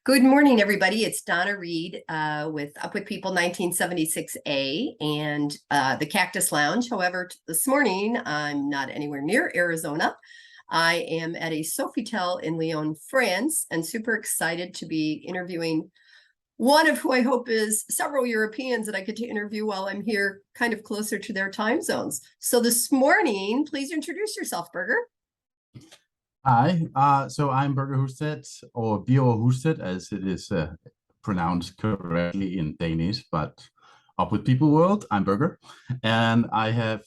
Good morning, everybody. It's Donna Reed with Up With People 1976A and the Cactus Lounge. However, this morning, I'm not anywhere near Arizona. I am at a Sofitel in Lyon, France, and super excited to be interviewing one of who I hope is several Europeans that I get to interview while I'm here kind of closer to their time zones. So this morning, please introduce yourself, Birger. Hi, so I'm Birger Husted, or Birger Husted, as it is pronounced correctly in Danish, but Up With People world, I'm Birger, and I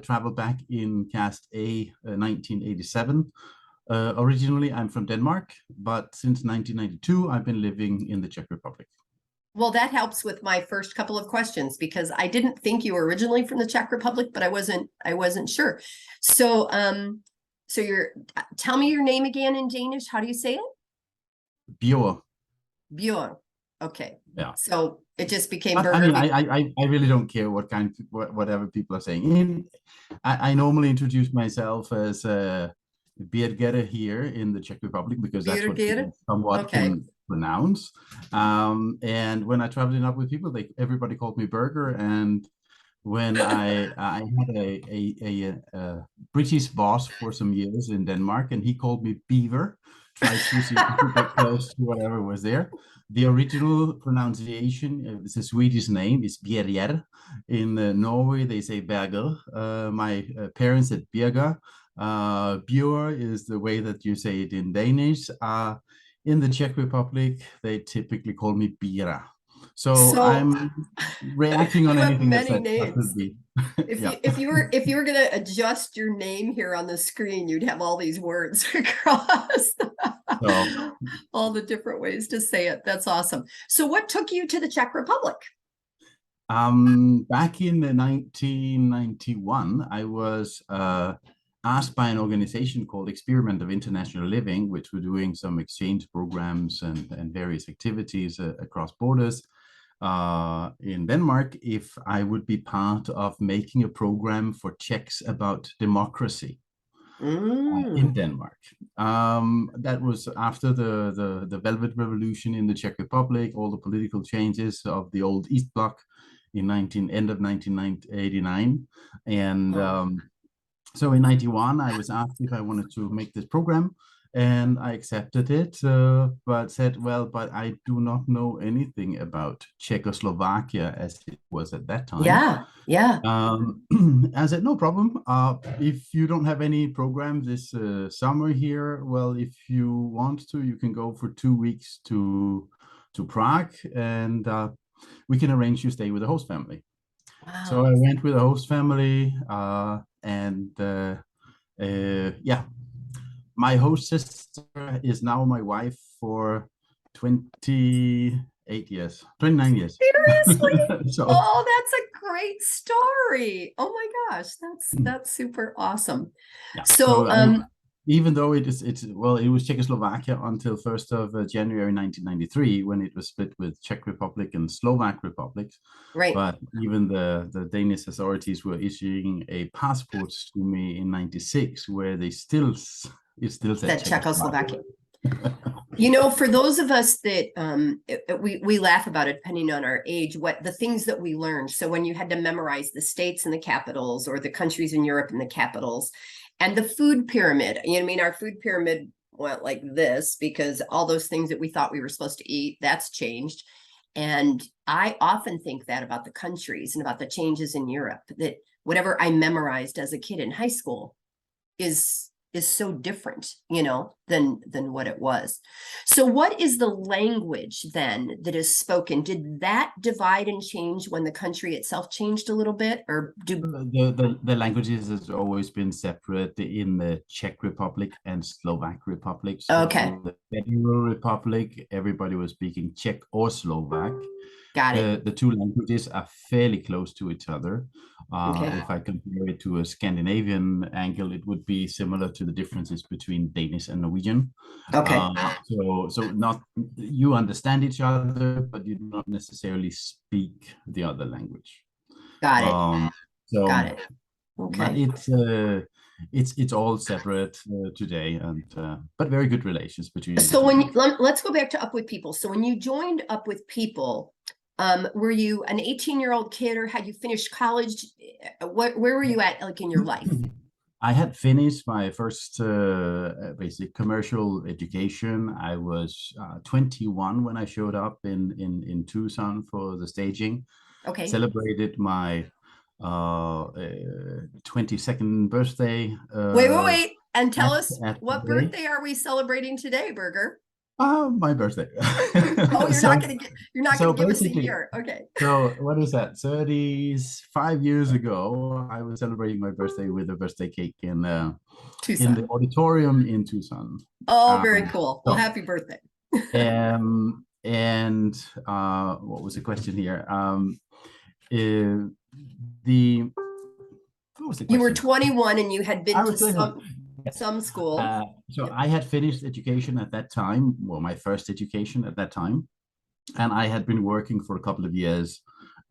traveled back in Cast A 1987. Originally, I'm from Denmark, but since 1992, I've been living in the Czech Republic. Well, that helps with my first couple of questions because I didn't think you were originally from the Czech Republic, but I wasn't sure. So, tell me your name again in Danish. How do you say it? Birger. Bjorn. Okay. Yeah. So it just became But, Birger. I really don't care whatever people are saying. I normally introduce myself as Birger here in the Czech Republic because that's what people somewhat can pronounce. And when I traveled Up With People, everybody called me Birger. And when I had a British boss for some years in Denmark, and he called me Beaver, tried to get close to whatever was there. The original pronunciation, it's a Swedish name, is Birger. In Norway, they say Berger. My parents said Birger. Bjør is the way that you say it in Danish. In the Czech Republic, they typically call me Bira. So I'm reacting on anything that could be. If you were going to adjust your name here on the screen, you'd have all these words across all the different ways to say it. That's awesome. So what took you to the Czech Republic? Back in 1991, I was asked by an organization called Experiment of International Living, which were doing some exchange programs and various activities across borders in Denmark, if I would be part of making a program for Czechs about democracy in Denmark. That was after the Velvet Revolution in the Czech Republic, all the political changes of the old East Bloc in end of 1989. And so in 91, I was asked if I wanted to make this program, and I accepted it, but said, well, but I do not know anything about Czechoslovakia as it was at that time. Yeah. I said, no problem. If you don't have any program this summer here, well, if you want to, you can go for 2 weeks to Prague, and we can arrange you stay with the host family. Wow. So I went with the host family, my host sister is now my wife for 29 years. Seriously? Oh, that's a great story. Oh my gosh, that's super awesome. Yeah. So even though it was Czechoslovakia until 1st of January 1993, when it was split with Czech Republic and Slovak republics. Right. But even the Danish authorities were issuing a passport to me in 96, where it still said Czechoslovakia. You know, for those of us that we laugh about it depending on our age, what the things that we learned. So when you had to memorize the states and the capitals, or the countries in Europe and the capitals, and the food pyramid, you know what I mean? Our food pyramid went like this because all those things that we thought we were supposed to eat, that's changed. And I often think that about the countries and about the changes in Europe, that whatever I memorized as a kid in high school is so different, you know, than what it was. So what is the language then that is spoken? Did that divide and change when the country itself changed a little bit, or the languages has always been separate in the Czech Republic and Slovak Republic. So okay. The Federal Republic, everybody was speaking Czech or Slovak. Got it. The two languages are fairly close to each other. If I compare it to a Scandinavian angle, it would be similar to the differences between Danish and Norwegian. Okay. So not you understand each other, but you do not necessarily speak the other language. Got it. Got it. Okay. But it's all separate today, and but very good relations between. So let's go back to Up With People. So when you joined Up With People, were you an 18-year-old kid, or had you finished college? Where were you at, like, in your life? I had finished my first basic commercial education. I was 21 when I showed up in Tucson for the staging. Okay. Celebrated my 22nd birthday. Wait. And tell us, what birthday are we celebrating today, Birger? My birthday. Oh, you're not going to give us a year. Okay. So what is that? 35 years ago, I was celebrating my birthday with a birthday cake in the auditorium in Tucson. Oh, very cool. Well, happy birthday. And what was the question here? What was the question? You were 21 and you had been to some school. So I had finished education at that time, well, my first education at that time, and I had been working for a couple of years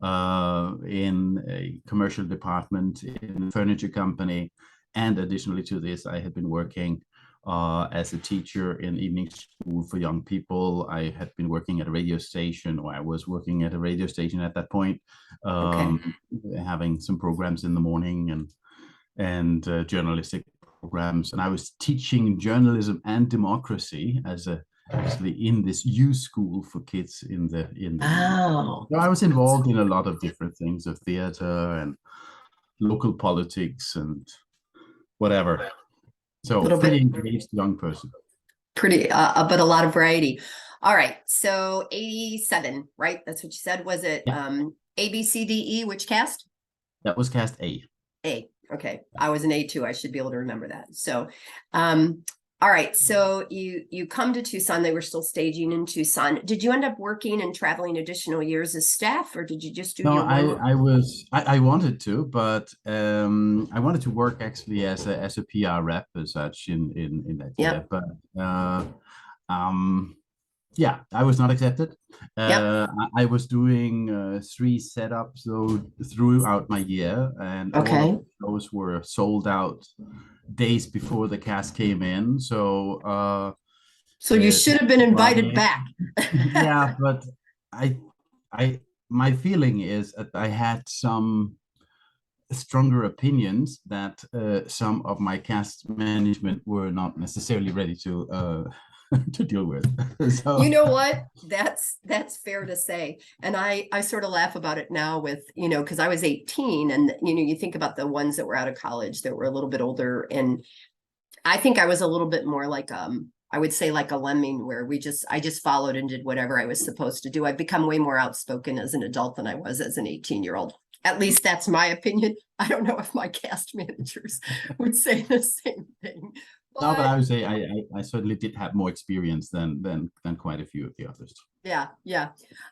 in a commercial department in a furniture company, and additionally to this, I had been working as a teacher in evening school for young people. I had been working at a radio station, or I was working at a radio station at that point, having some programs in the morning and journalistic programs, and I was teaching journalism and democracy actually in this youth school for kids in the So I was involved in a lot of different things, of theater and local politics and whatever. So pretty engaged young person. Pretty, but a lot of variety. All right, so 87, right? That's what you said. Was it A, B, C, D, E? Which cast? That was cast A. A. Okay, I was an A too. I should be able to remember that. So, all right. So you come to Tucson. They were still staging in Tucson. Did you end up working and traveling additional years as staff, or did you just do? No, I wanted to, but I wanted to work actually as a PR rep as such in that year. But yeah, I was not accepted. I was doing 3 setups though throughout my year, and all of those were sold out days before the cast came in. So you should have been invited back. Yeah, but my feeling is that I had some stronger opinions that some of my cast management were not necessarily ready to to deal with. So, you know what? That's fair to say. And I sort of laugh about it now with, because I was 18, and, you think about the ones that were out of college that were a little bit older. And I think I was a little bit more like, I would say like a lemming, where I just followed and did whatever I was supposed to do. I've become way more outspoken as an adult than I was as an 18-year-old. At least that's my opinion. I don't know if my cast managers would say the same thing. No, but I would say I certainly did have more experience than quite a few of the others. Yeah.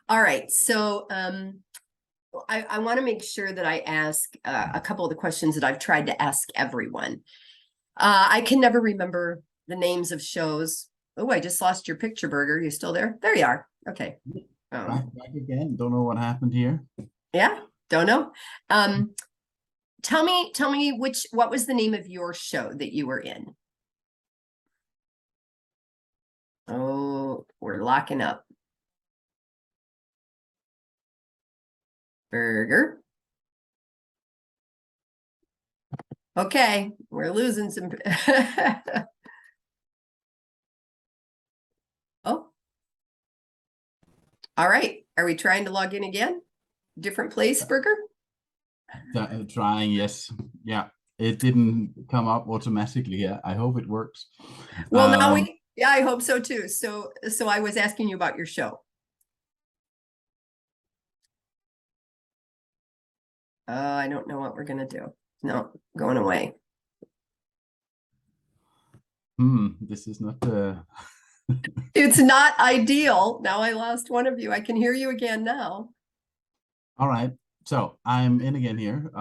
All right. So I want to make sure that I ask a couple of the questions that I've tried to ask everyone. I can never remember the names of shows. Oh, I just lost your picture, Birger. You still there? There you are. Okay. Back again. Don't know what happened here. Yeah, don't know. Tell me what was the name of your show that you were in? Oh, we're locking up. Birger. Okay, we're losing some. Oh. All right. Are we trying to log in again? Different place, Birger? Trying, yes. Yeah. It didn't come up automatically here. I hope it works. Well, now yeah, I hope so too. So I was asking you about your show. I don't know what we're gonna do. No, going away. This is not It's not ideal. Now I lost one of you. I can hear you again now. All right. So I'm in again here.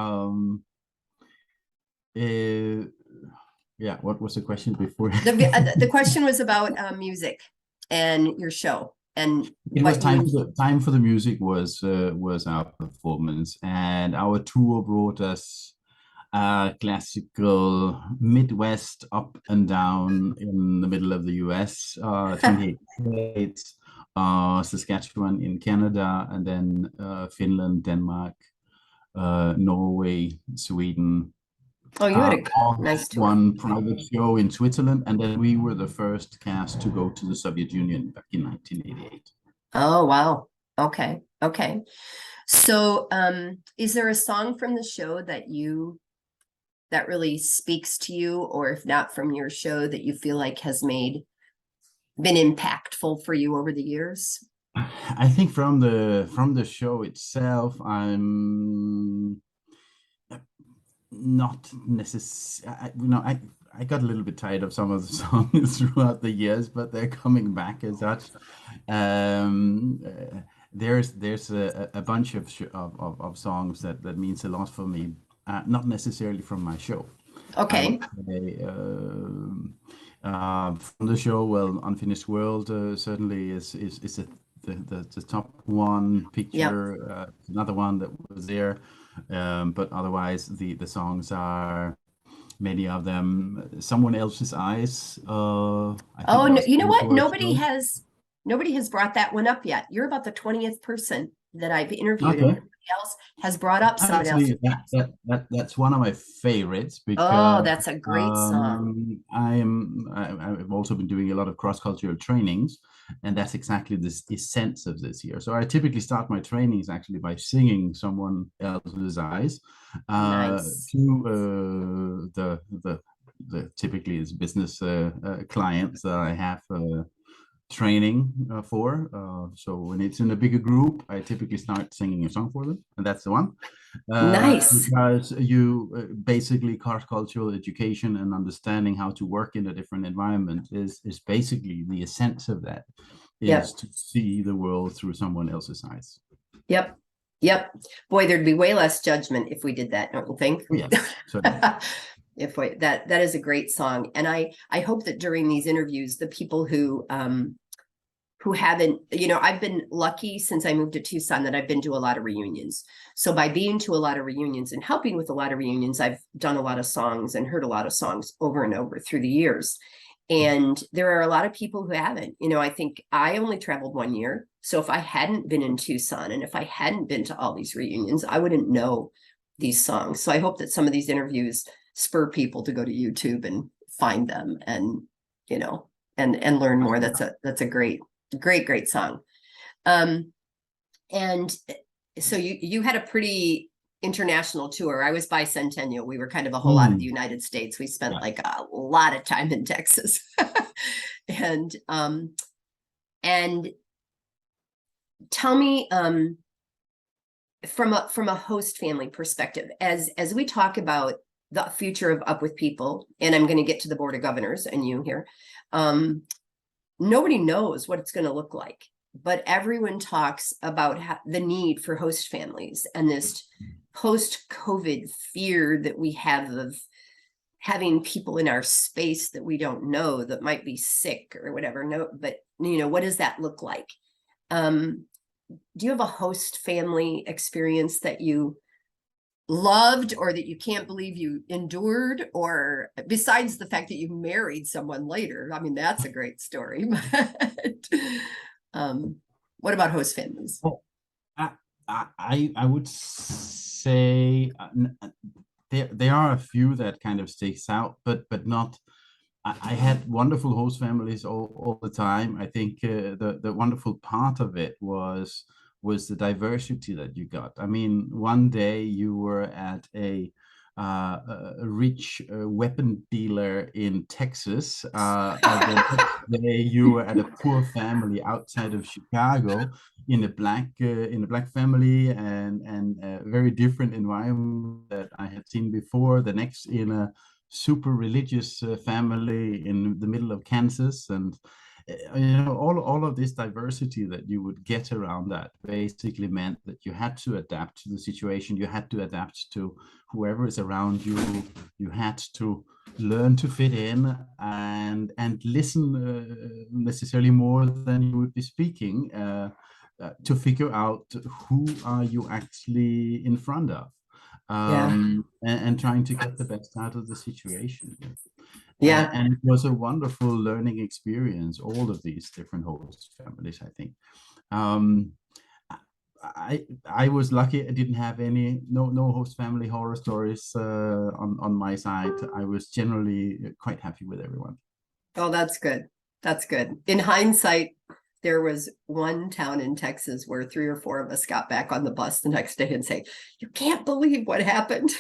Yeah, what was the question before? The question was about music and your show, and it was time for the music was our performance, and our tour brought us classical Midwest, up and down in the middle of the US, 28 states, Saskatchewan in Canada, and then Finland, Denmark, Norway, Sweden. Oh, you had a nice tour. One private show in Switzerland, and then we were the first cast to go to the Soviet Union back in 1988. Oh, wow. Okay. Okay. So, is there a song from the show that really speaks to you, or if not from your show, that you feel like has been impactful for you over the years? I think from the show itself, I'm not necessarily, I got a little bit tired of some of the songs throughout the years, but they're coming back as such. There's a bunch of songs that means a lot for me, not necessarily from my show. Okay. From the show, well, Unfinished World certainly is the top one picture. Yep. Another one that was there, but otherwise the songs are, many of them, Someone Else's Eyes. Oh, no, you know what? Nobody has brought that one up yet. You're about the 20th person that I've interviewed, and everybody else has brought up Someone Else's Eyes. That's one of my favorites, because that's a great song. I've also been doing a lot of cross-cultural trainings, and that's exactly the essence of this year. So I typically start my trainings actually by singing Someone Else's Eyes Nice. to the typically is business clients that I have training for. So when it's in a bigger group, I typically start singing a song for them, and that's the one. Nice. Because you basically cross-cultural education and understanding how to work in a different environment is basically the essence of that, is to see the world through someone else's eyes. Yep. Boy, there'd be way less judgment if we did that, don't you think? Yeah. That is a great song, and I hope that during these interviews, the people who haven't, I've been lucky since I moved to Tucson that I've been to a lot of reunions. So by being to a lot of reunions and helping with a lot of reunions, I've done a lot of songs and heard a lot of songs over and over through the years. And there are a lot of people who haven't. I think I only traveled 1 year. So if I hadn't been in Tucson and if I hadn't been to all these reunions, I wouldn't know these songs. So I hope that some of these interviews spur people to go to YouTube and find them and, and learn more. That's a great song. And so you had a pretty international tour. I was bicentennial. We were kind of a whole lot of the United States. We spent like a lot of time in Texas. and tell me, from a host family perspective, as we talk about the future of Up With People, and I'm going to get to the Board of Governors and you here, nobody knows what it's going to look like, but everyone talks about the need for host families and this post-COVID fear that we have of having people in our space that we don't know that might be sick or whatever. No, but what does that look like? Do you have a host family experience that you loved, or that you can't believe you endured, or besides the fact that you married someone later? I mean, that's a great story. But what about host families? Well, I would say there are a few that kind of sticks out, but not. I had wonderful host families all the time. I think the wonderful part of it was the diversity that you got. I mean, one day you were at a rich weapon dealer in Texas, and the next day you were at a poor family outside of Chicago in a black family, and a very different environment that I had seen before. The next in a super religious family in the middle of Kansas, and all of this diversity that you would get around that basically meant that you had to adapt to the situation, you had to adapt to whoever is around you, you had to learn to fit in and listen necessarily more than you would be speaking, to figure out who are you actually in front of. Yeah. and trying to get the best out of the situation. Yeah. And it was a wonderful learning experience, all of these different host families, I think. Um, I was lucky. I didn't have no host family horror stories on my side. I was generally quite happy with everyone. Oh, that's good. That's good. In hindsight, there was one town in Texas where 3 or 4 of us got back on the bus the next day and say, "You can't believe what happened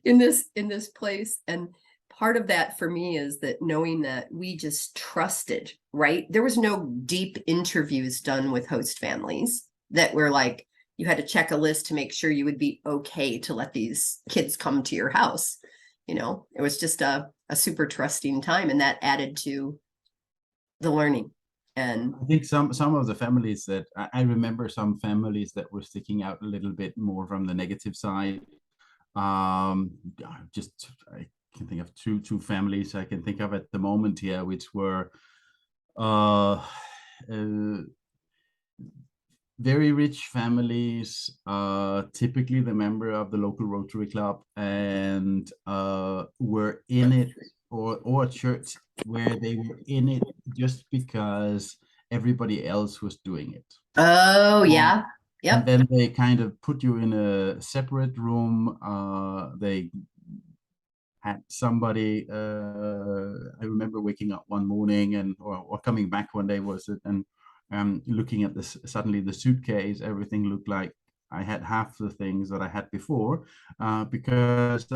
in this place." And part of that for me is that knowing that we just trusted, right? There was no deep interviews done with host families that were like, you had to check a list to make sure you would be okay to let these kids come to your house. It was just a super trusting time, and that added to the learning. And I think some of the families that I remember, some families that were sticking out a little bit more from the negative side. Just I can think of two families I can think of at the moment here, which were very rich families, typically the member of the local Rotary Club, and were in it, or a church where they were in it just because everybody else was doing it. oh yeah, yep. And then they kind of put you in a separate room. They had somebody, I remember waking up one morning or coming back one day, was it, and looking at this, suddenly the suitcase, everything looked like I had half the things that I had before, because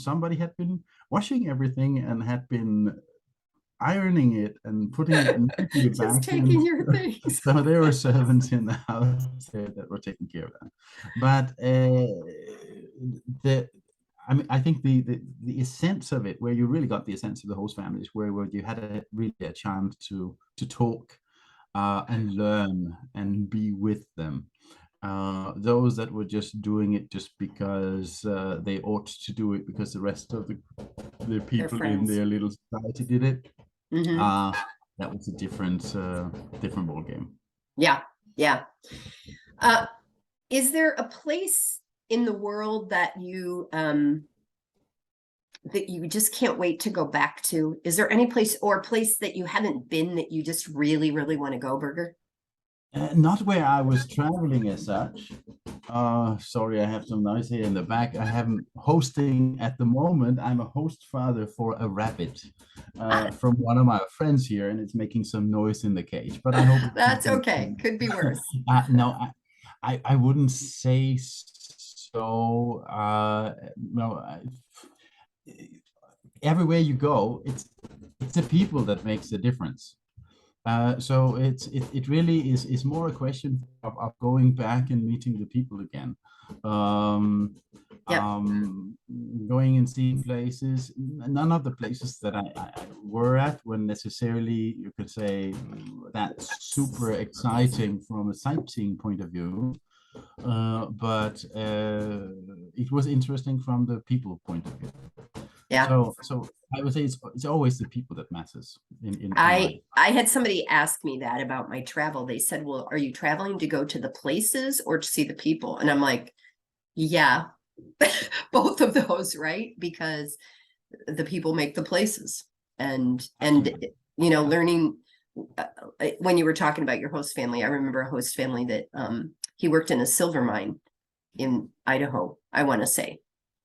somebody had been washing everything and had been ironing it and putting it neatly Just back taking in. your things. So there were servants in the house there that were taking care of that. But I think the essence of it, where you really got the essence of the host families, where you had really a chance to talk and learn and be with them. Those that were just doing it just because they ought to do it because the rest of the people in their little society did it. That was a different ball game. Yeah. Is there a place in the world that you just can't wait to go back to? Is there any place or place that you haven't been that you just really, really want to go, Birger? Not where I was traveling as such. Sorry, I have some noise here in the back. I am hosting at the moment. I'm a host father for a rabbit from one of my friends here, and it's making some noise in the cage. But I hope that's okay. Could be worse. No, I wouldn't say so. No, everywhere you go, it's the people that makes the difference. So it really is more a question of going back and meeting the people again. Going and seeing places. None of the places that I were at were necessarily, you could say, that super exciting from a sightseeing point of view. But it was interesting from the people point of view. Yeah. So I would say it's always the people that matters. I had somebody ask me that about my travel. They said, "Well, are you traveling to go to the places or to see the people?" And I'm like, "Yeah, both of those, right? Because the people make the places." And learning. When you were talking about your host family, I remember a host family that he worked in a silver mine in Idaho. I want to say,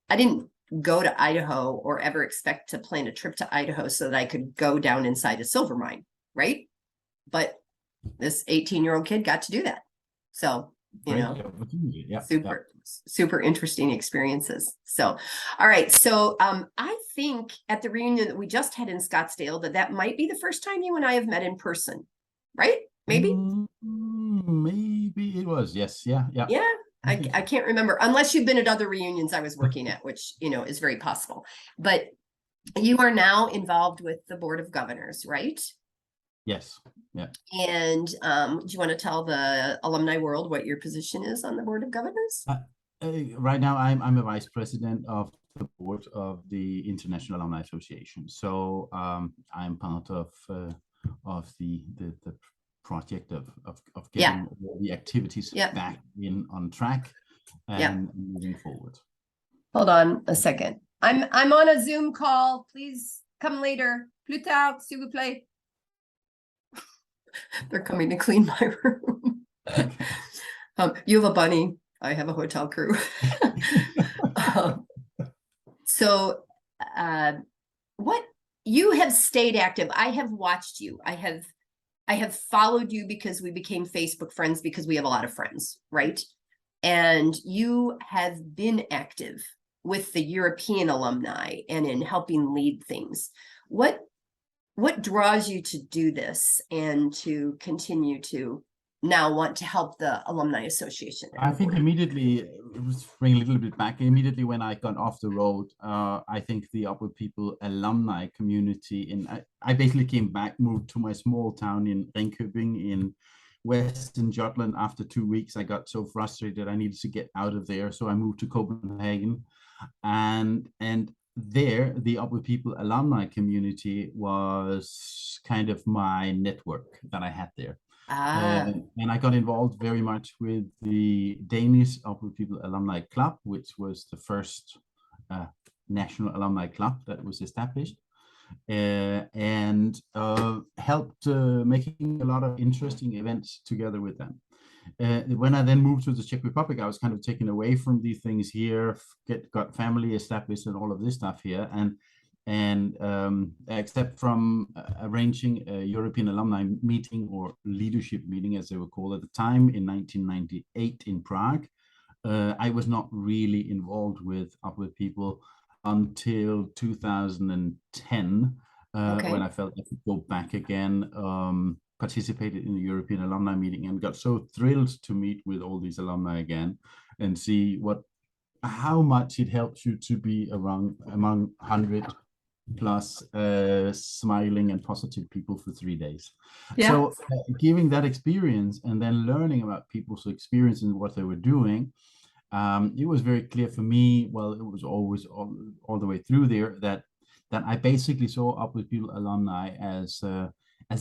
I didn't go to Idaho or ever expect to plan a trip to Idaho so that I could go down inside a silver mine, right? But this 18-year-old kid got to do that. So, super interesting experiences. So, all right. So I think at the reunion that we just had in Scottsdale, that might be the first time you and I have met in person, right? Maybe? Maybe it was, yes. Yeah. I can't remember, unless you've been at other reunions I was working at, which, is very possible. But you are now involved with the Board of Governors, right? Yes. Yeah. And do you want to tell the alumni world what your position is on the Board of Governors? Right now, I'm a vice president of the board of the International Alumni Association. So I'm part of the project of getting all the activities back in on track. and moving forward. Hold on a second. I'm on a Zoom call. Please come later. Plus tard, s'il vous plaît. They're coming to clean my room. You have a bunny. I have a hotel crew. So what you have stayed active. I have watched you. I have followed you because we became Facebook friends because we have a lot of friends, right? And you have been active with the European alumni and in helping lead things. What draws you to do this and to continue to now want to help the Alumni Association? I think immediately, it was bring a little bit back, immediately when I got off the road, I think the Upward People alumni community, I basically came back, moved to my small town in Ringkøbing in Western Jutland. After 2 weeks, I got so frustrated I needed to get out of there. So I moved to Copenhagen, and there, the Upward People alumni community was kind of my network that I had there. And I got involved very much with the Danish Upward People Alumni Club, which was the first national alumni club that was established, and helped making a lot of interesting events together with them. When I then moved to the Czech Republic, I was kind of taken away from these things here, got family established and all of this stuff here, and except from arranging a European alumni meeting, or leadership meeting as they were called at the time, in 1998 in Prague, I was not really involved with Upward People until 2010, when I felt I could go back again, participated in the European alumni meeting, and got so thrilled to meet with all these alumni again and see how much it helps you to be among 100 plus smiling and positive people for 3 days. So giving that experience and then learning about people's experience and what they were doing, it was very clear for me, well, it was always all the way through there, that I basically saw Upward People alumni as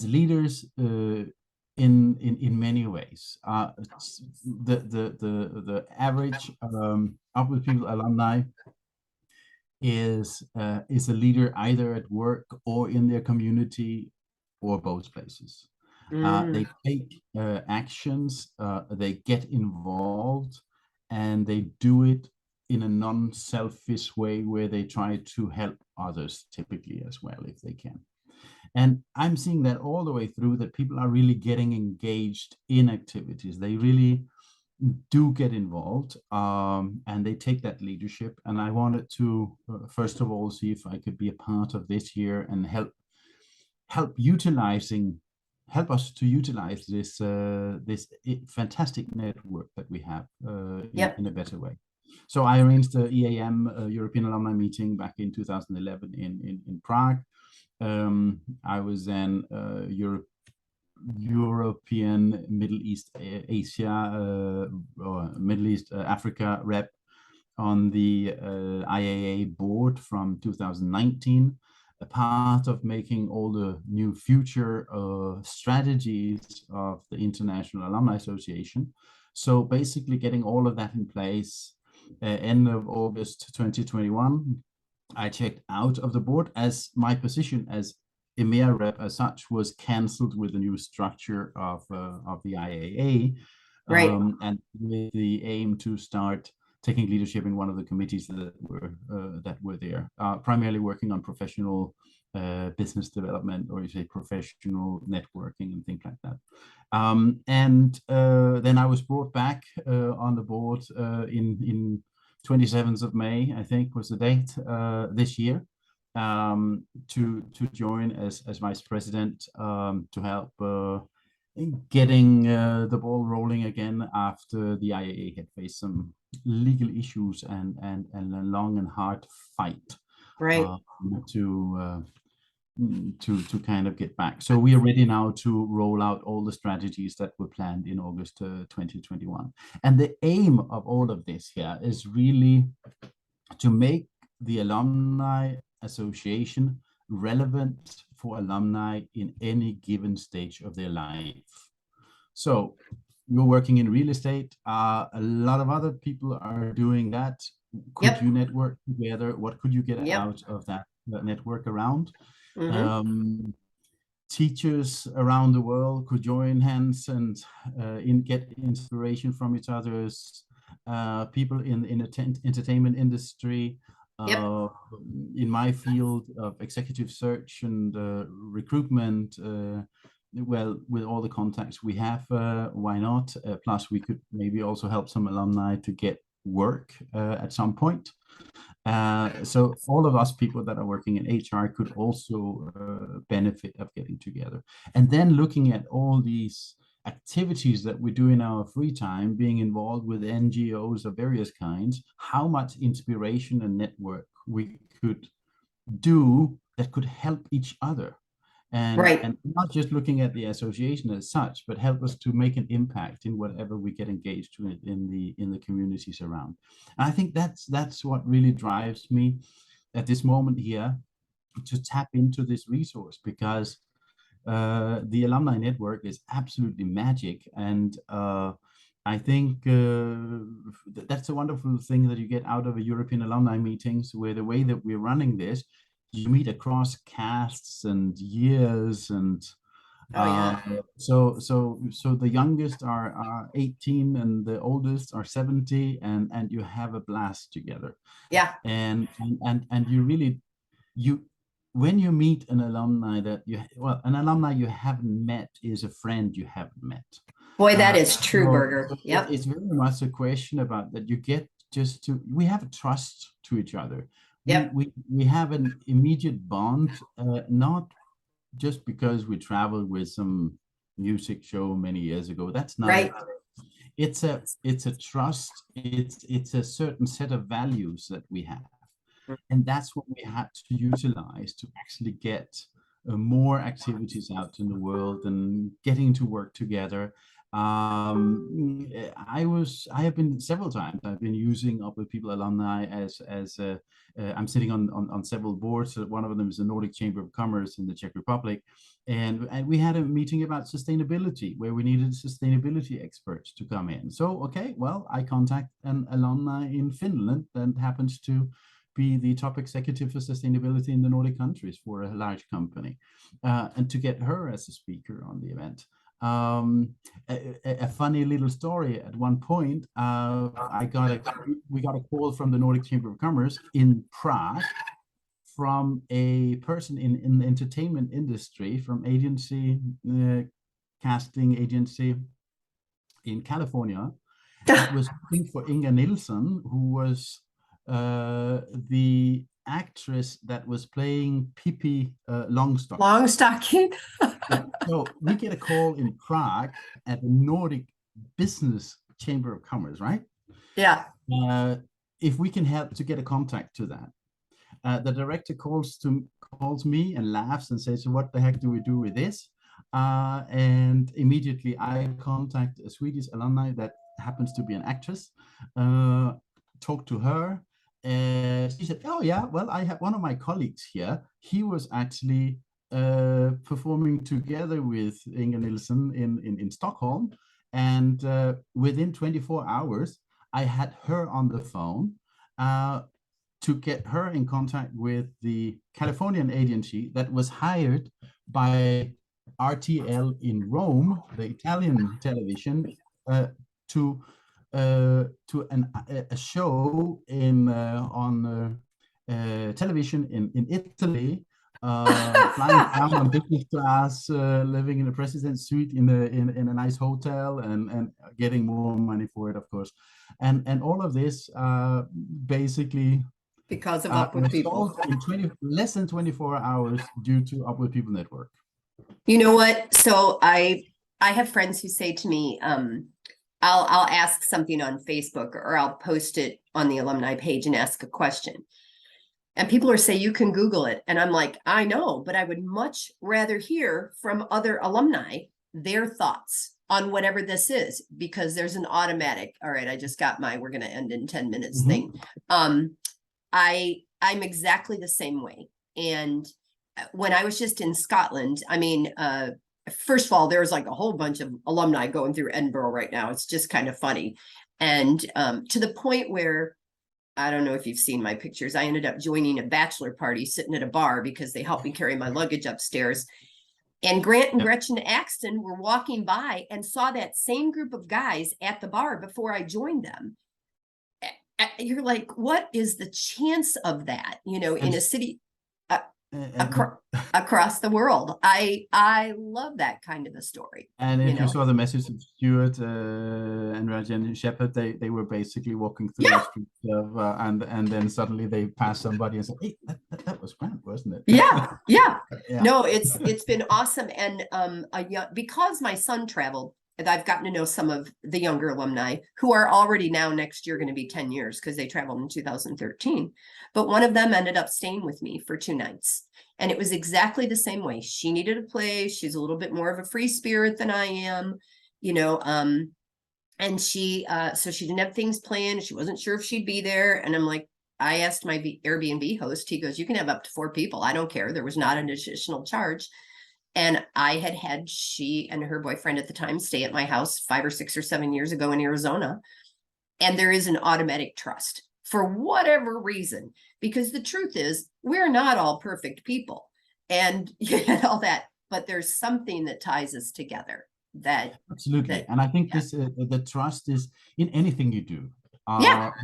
leaders in many ways. The average Upward People alumni is a leader either at work or in their community, or both places. They take actions, they get involved, and they do it in a non-selfish way where they try to help others, typically, as well, if they can. And I'm seeing that all the way through, that people are really getting engaged in activities. They really do get involved, and they take that leadership. And I wanted to first of all see if I could be a part of this here and help us to utilize this fantastic network that we have in a better way. So I arranged the EAM European Alumni Meeting back in 2011 in Prague. I was then European, Middle East, Asia, or Middle East, Africa rep on the IAA board from 2019, a part of making all the new future strategies of the International Alumni Association. So basically getting all of that in place. End of August 2021, I checked out of the board, as my position as EMEA rep as such was cancelled with the new structure of the IAA, and with the aim to start taking leadership in one of the committees that were there, primarily working on professional business development, or you say professional networking and things like that. Then I was brought back on the board in 27th of May, I think was the date, this year, to join as vice president, to help getting the ball rolling again after the IAA had faced some legal issues and a long and hard fight, to kind of get back. So we are ready now to roll out all the strategies that were planned in August 2021. And the aim of all of this here is really to make the Alumni Association relevant for alumni in any given stage of their life. So you're working in real estate. A lot of other people are doing that. Could you network together? What could you get out of that network around? Teachers around the world could join hands and get inspiration from each other's. People in entertainment industry, in my field of executive search and recruitment, well, with all the contacts we have, why not? Plus, we could maybe also help some alumni to get work at some point. So all of us people that are working in HR could also benefit of getting together. And then looking at all these activities that we do in our free time, being involved with NGOs of various kinds, how much inspiration and network we could do that could help each other. And not just looking at the association as such, but help us to make an impact in whatever we get engaged with in the communities around. And I think that's what really drives me at this moment here to tap into this resource, because the alumni network is absolutely magic. And I think that's a wonderful thing that you get out of a European alumni meetings, where the way that we're running this, you meet across castes and years, and so the youngest are 18 and the oldest are 70, and you have a blast together. And you really, when you meet an alumni that an alumni you haven't met is a friend you haven't met. Boy, that is true, Birger. It's very much a question about that you get we have a trust to each other. We have an immediate bond, not just because we traveled with some music show many years ago. That's not right. It's a trust. It's a certain set of values that we have, and that's what we had to utilize to actually get more activities out in the world and getting to work together. I have been several times. I've been using Up With People alumni as I'm sitting on several boards. One of them is the Nordic Chamber of Commerce in the Czech Republic, and we had a meeting about sustainability where we needed sustainability experts to come in. So I contact an alumni in Finland that happens to be the top executive for sustainability in the Nordic countries for a large company, and to get her as a speaker on the event. A funny little story. At one point, we got a call from the Nordic Chamber of Commerce in Prague from a person in the entertainment industry, from casting agency in California, that was looking for Inga Nilsson, who was the actress that was playing Pippi Longstocking. Longstocking. So we get a call in Prague at the Nordic Business Chamber of Commerce, right? Yeah. If we can help to get a contact to that. The director calls me and laughs and says, "What the heck do we do with this?" And immediately I contact a Swedish alumni that happens to be an actress, talk to her. She said, "Oh yeah, well, I have one of my colleagues here. He was actually performing together with Inga Nilsson in Stockholm, and within 24 hours, I had her on the phone to get her in contact with the Californian agency that was hired by RTL in Rome, the Italian television, to a show on television in Italy, flying down on business class, living in a president's suite in a nice hotel, and getting more money for it, of course, and all of this basically because of Up With People in less than 24 hours due to Up With People network. You know what? So I have friends who say to me, I'll ask something on Facebook, or I'll post it on the alumni page and ask a question. And people are saying, you can Google it. And I'm like, I know, but I would much rather hear from other alumni their thoughts on whatever this is, because there's an automatic, all right, I just got we're going to end in 10 minutes thing. I'm exactly the same way. And when I was just in Scotland, I mean, first of all, there's like a whole bunch of alumni going through Edinburgh right now. It's just kind of funny. And to the point where, I don't know if you've seen my pictures, I ended up joining a bachelor party sitting at a bar because they helped me carry my luggage upstairs. And Grant and Gretchen Axton were walking by and saw that same group of guys at the bar before I joined them. You're like, what is the chance of that, you know, in a city across the world? I love that kind of a story. And if you saw the message of Stuart and Raj and Shepard, they were basically walking through the streets of, and then suddenly they passed somebody and said, "Hey, that was Grant, wasn't it?" Yeah. No, it's been awesome. And because my son traveled, and I've gotten to know some of the younger alumni who are already now next year going to be 10 years because they traveled in 2013. But one of them ended up staying with me for 2 nights. And it was exactly the same way. She needed a place. She's a little bit more of a free spirit than I am, you know, and she, so she didn't have things planned. She wasn't sure if she'd be there. And I'm like, I asked my Airbnb host, he goes, you can have up to 4 people. I don't care. There was not an additional charge. And I had she and her boyfriend at the time stay at my house 5 or 6 or 7 years ago in Arizona. And there is an automatic trust for whatever reason, because the truth is we're not all perfect people and all that, but there's something that ties us together. Absolutely. And I think this the trust is in anything you do.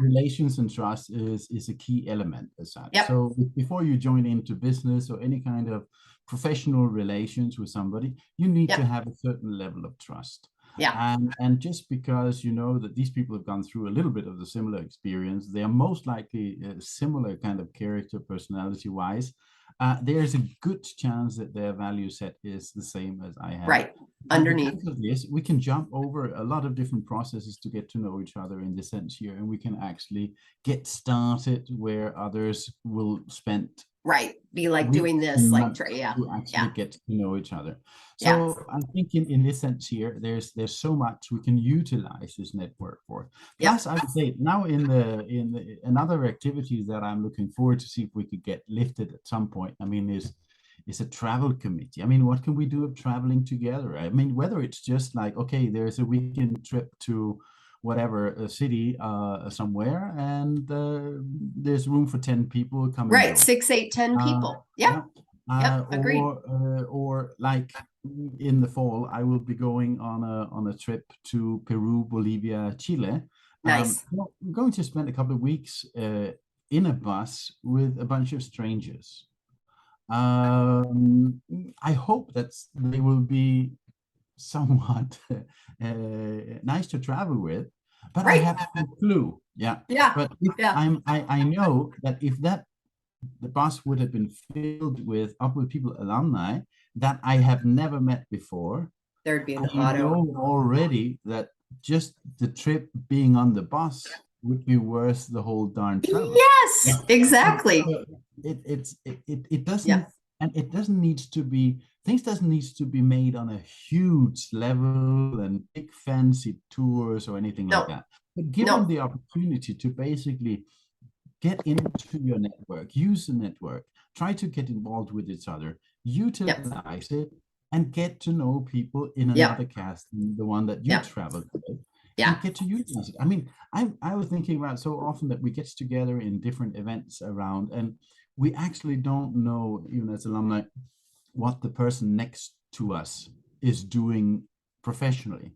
Relations and trust is a key element as such. So before you join into business or any kind of professional relations with somebody, you need to have a certain level of trust. And just because you know that these people have gone through a little bit of the similar experience, they are most likely a similar kind of character, personality wise. There's a good chance that their value set is the same as I have. Right. Underneath because of this, we can jump over a lot of different processes to get to know each other in this sense here, and we can actually get started where others will spend be like doing this, like to actually get to know each other. So I think in this sense here, there's so much we can utilize this network for. Plus, I would say now in the another activities that I'm looking forward to see if we could get lifted at some point. I mean, is a travel committee. I mean, what can we do of traveling together? I mean, whether it's just like, okay, there's a weekend trip to whatever a city somewhere, and there's room for 10 people coming. Right, 6, 8, 10 people. Agreed. Or like in the fall, I will be going on a trip to Peru, Bolivia, Chile. Nice. I'm going to spend a couple of weeks in a bus with a bunch of strangers. I hope that they will be somewhat nice to travel with, but I have no clue. But I know that if the bus would have been filled with people, alumni that I have never met before, there'd be an auto. I know already that just the trip being on the bus would be worth the whole darn travel. Yes, exactly. It doesn't, and it doesn't need to be, things doesn't need to be made on a huge level and big fancy tours or anything like that. But give them the opportunity to basically get into your network, use the network, try to get involved with each other, utilize it, and get to know people in another cast than the one that you traveled with. And get to utilize it. I mean, I was thinking about so often that we get together in different events around, and we actually don't know, even as alumni, what the person next to us is doing professionally.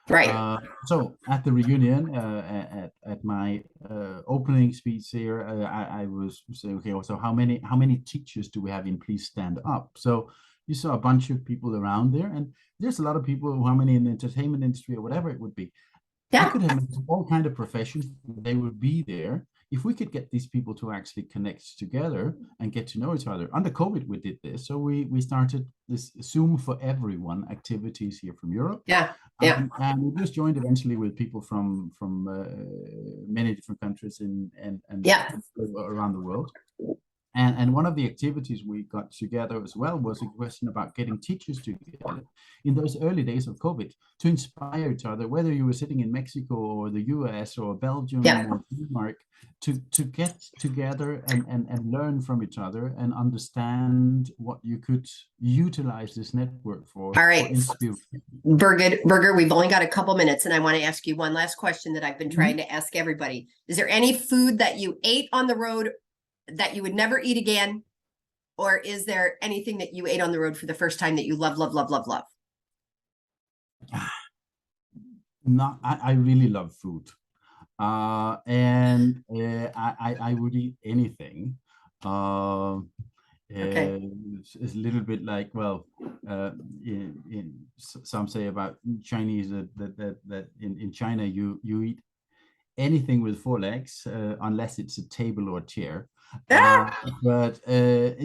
Right. So at the reunion, at my opening speech here, I was saying, okay, so how many teachers do we have in Please Stand Up? So you saw a bunch of people around there, and there's a lot of people who are in the entertainment industry or whatever it would be. I could have all kind of professions. They would be there. If we could get these people to actually connect together and get to know each other. Under COVID, we did this. So we started this Zoom for Everyone activities here from Europe. And we just joined eventually with people from many different countries and around the world. And one of the activities we got together as well was a question about getting teachers together in those early days of COVID to inspire each other, whether you were sitting in Mexico or the US or Belgium or Denmark, to get together and learn from each other and understand what you could utilize this network for. All right, Birger, we've only got a couple minutes, and I want to ask you one last question that I've been trying to ask everybody. Is there any food that you ate on the road that you would never eat again? Or is there anything that you ate on the road for the first time that you love, love, love, love, love? No, I really love food. And I would eat anything. It's a little bit like, well, some say about Chinese that in China you eat anything with 4 legs, unless it's a table or a chair. But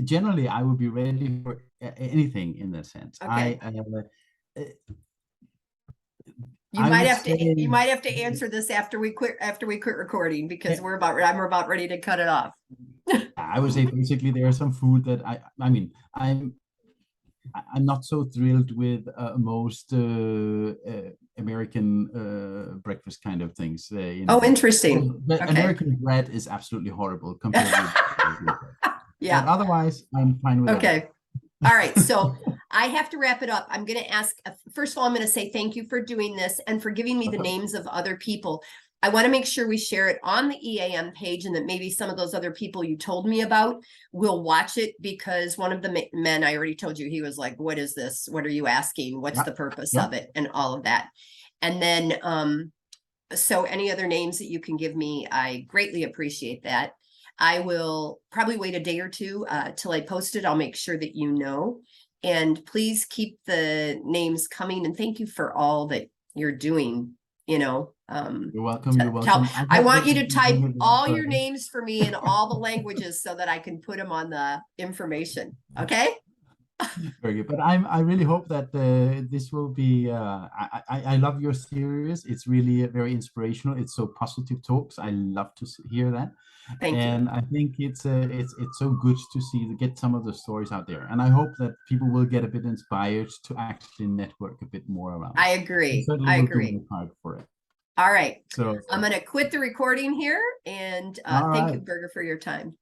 generally, I would be ready for anything in that sense. Okay. You might have to answer this after we quit recording, because I'm about ready to cut it off. I would say basically there are some food that I mean I'm not so thrilled with most American breakfast kind of things. Oh, interesting. American bread is absolutely horrible compared with yeah. But otherwise, I'm fine with it. All right. So I have to wrap it up. I'm going to ask, first of all, I'm going to say thank you for doing this and for giving me the names of other people. I want to make sure we share it on the EAM page, and that maybe some of those other people you told me about will watch it, because one of the men, I already told you, he was like, what is this? What are you asking? What's the purpose of it? And all of that. And then, so any other names that you can give me, I greatly appreciate that. I will probably wait a day or two till I post it. I'll make sure that you know. And please keep the names coming. And thank you for all that you're doing, you know. You're welcome. You're welcome. I want you to type all your names for me in all the languages so that I can put them on the information. Okay. Very good. But I really hope that this will be. I love your series. It's really very inspirational. It's so positive talks. I love to hear that. Thank you. And I think it's so good to get some of the stories out there. And I hope that people will get a bit inspired to actually network a bit more around. I agree. I agree. For it. All right. So I'm going to quit the recording here, and thank you, Birger, for your time.